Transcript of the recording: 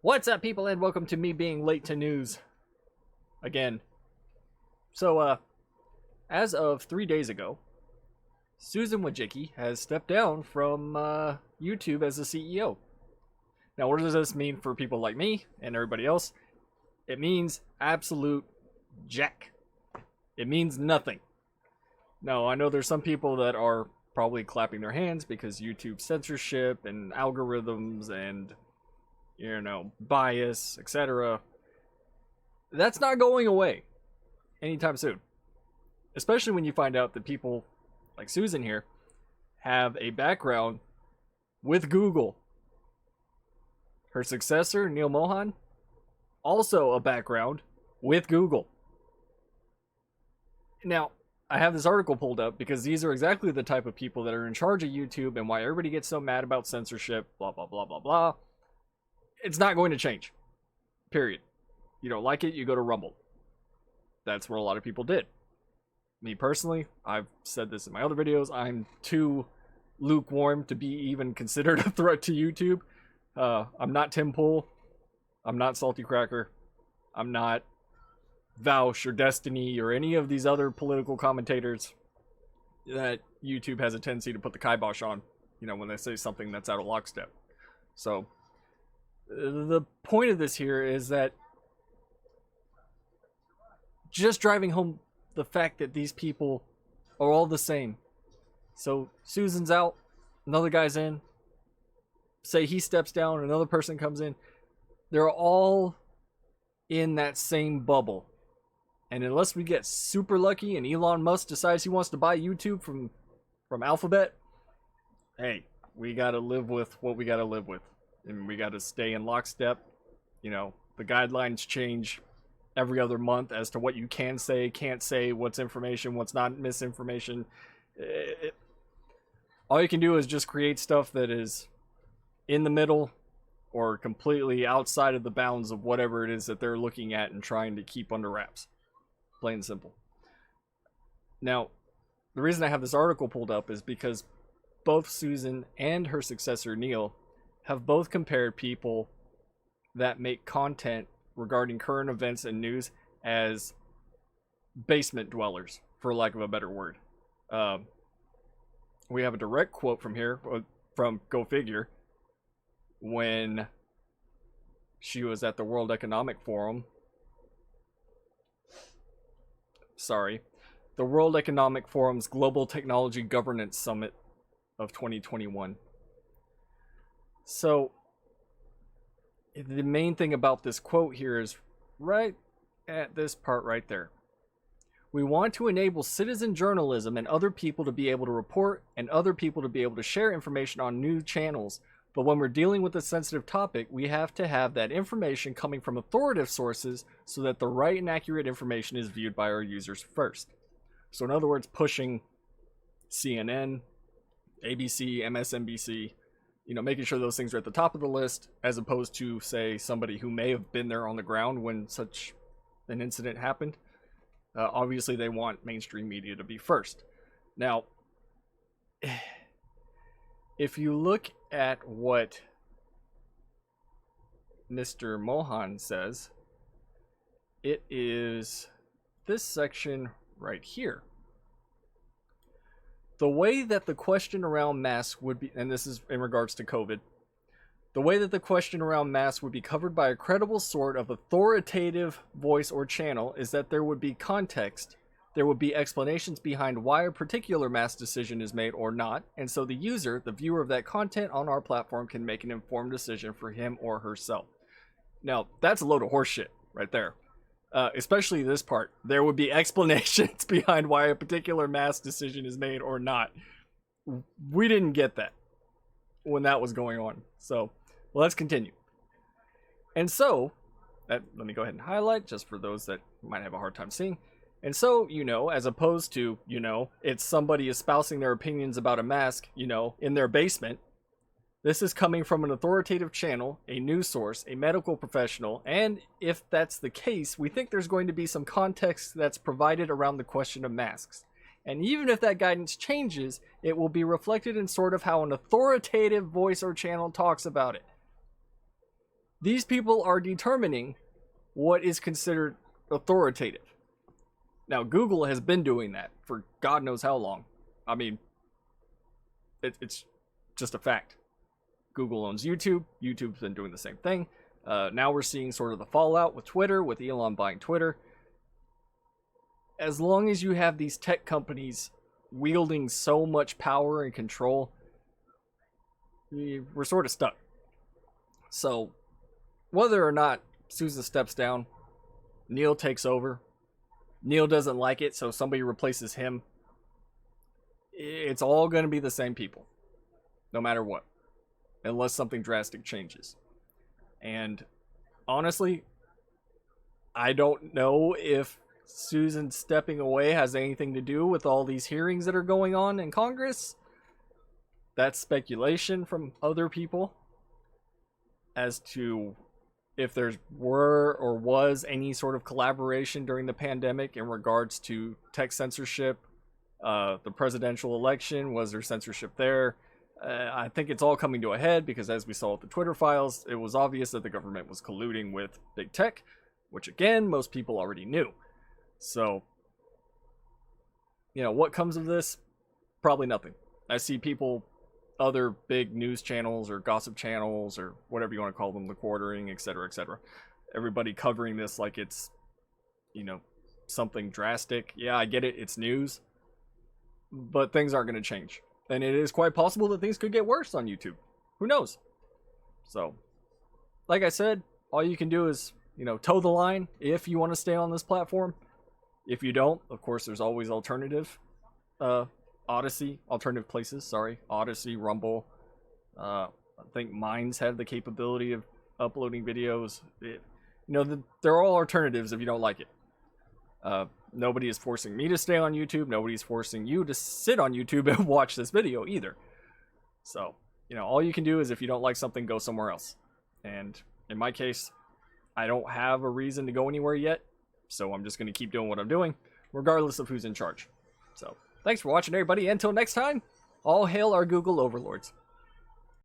What's up, people, and welcome to me being late to news again. So, as of 3 days ago, Susan Wojcicki has stepped down from YouTube as the CEO. Now, what does this mean for people like me and everybody else? It means absolute jack. It means nothing. Now, I know there's some people that are probably clapping their hands because YouTube censorship and algorithms and bias, etc. That's not going away anytime soon. Especially when you find out that people like Susan here have a background with Google. Her successor, Neal Mohan, also a background with Google. Now, I have this article pulled up because these are exactly the type of people that are in charge of YouTube and why everybody gets so mad about censorship, blah, blah, blah, blah, blah. It's not going to change. Period. You don't like it, you go to Rumble. That's what a lot of people did. Me personally, I've said this in my other videos, I'm too lukewarm to be even considered a threat to YouTube. I'm not Tim Pool. I'm not Salty Cracker. I'm not Vouch or Destiny or any of these other political commentators that YouTube has a tendency to put the kibosh on, when they say something that's out of lockstep. So, the point of this here is that just driving home the fact that these people are all the same. So Susan's out, another guy's in, say he steps down, another person comes in. They're all in that same bubble. And unless we get super lucky and Elon Musk decides he wants to buy YouTube from Alphabet, hey, we gotta live with what we gotta live with. And we gotta stay in lockstep. The guidelines change every other month as to what you can say, can't say, what's information, what's not misinformation. All you can do is just create stuff that is in the middle or completely outside of the bounds of whatever it is that they're looking at and trying to keep under wraps. Plain and simple. Now, the reason I have this article pulled up is because both Susan and her successor, Neal, have both compared people that make content regarding current events and news as basement dwellers, for lack of a better word. We have a direct quote from here, from Go Figure, when she was at the World Economic Forum. The World Economic Forum's Global Technology Governance Summit of 2021. So, the main thing about this quote here is right at this part right there. We want to enable citizen journalism and other people to be able to report and other people to be able to share information on new channels. But when we're dealing with a sensitive topic, we have to have that information coming from authoritative sources so that the right and accurate information is viewed by our users first. So in other words, pushing CNN, ABC, MSNBC, making sure those things are at the top of the list, as opposed to, say, somebody who may have been there on the ground when such an incident happened. Obviously, they want mainstream media to be first. Now, if you look at what Mr. Mohan says, it is this section right here. The way that the question around masks would be, and this is in regards to COVID, the way that the question around masks would be covered by a credible sort of authoritative voice or channel is that there would be context, there would be explanations behind why a particular mask decision is made or not, and so the user, the viewer of that content on our platform, can make an informed decision for him or herself. Now, that's a load of horseshit right there. Especially this part. There would be explanations behind why a particular mask decision is made or not. We didn't get that when that was going on. So, let's continue. And so, let me go ahead and highlight just for those that might have a hard time seeing. And so, as opposed to, it's somebody espousing their opinions about a mask, in their basement. This is coming from an authoritative channel, a news source, a medical professional, and if that's the case, we think there's going to be some context that's provided around the question of masks. And even if that guidance changes, it will be reflected in sort of how an authoritative voice or channel talks about it. These people are determining what is considered authoritative. Now, Google has been doing that for God knows how long. I mean, it's just a fact. Google owns YouTube. YouTube's been doing the same thing. Now we're seeing sort of the fallout with Twitter, with Elon buying Twitter. As long as you have these tech companies wielding so much power and control, we're sort of stuck. So, whether or not Susan steps down, Neal takes over. Neal doesn't like it, so somebody replaces him. It's all going to be the same people, no matter what, unless something drastic changes. And honestly, I don't know if Susan stepping away has anything to do with all these hearings that are going on in Congress. That's speculation from other people as to if there were or was any sort of collaboration during the pandemic in regards to tech censorship, the presidential election. Was there censorship there? I think it's all coming to a head because, as we saw with the Twitter files, it was obvious that the government was colluding with big tech, which again, most people already knew. So, what comes of this? Probably nothing. I see people, other big news channels or gossip channels or whatever you want to call them, the quartering, etc., etc. Everybody covering this like it's, something drastic. Yeah, I get it. It's news. But things aren't going to change. And it is quite possible that things could get worse on YouTube. Who knows? So, like I said, all you can do is, toe the line if you want to stay on this platform. If you don't, of course, there's always alternative alternative places, Odyssey, Rumble. I think Minds have the capability of uploading videos. They're all alternatives if you don't like it. Nobody is forcing me to stay on YouTube. Nobody's forcing you to sit on YouTube and watch this video either. So, all you can do is if you don't like something, go somewhere else. And in my case, I don't have a reason to go anywhere yet. So I'm just going to keep doing what I'm doing, regardless of who's in charge. So, thanks for watching, everybody. Until next time, all hail our Google overlords.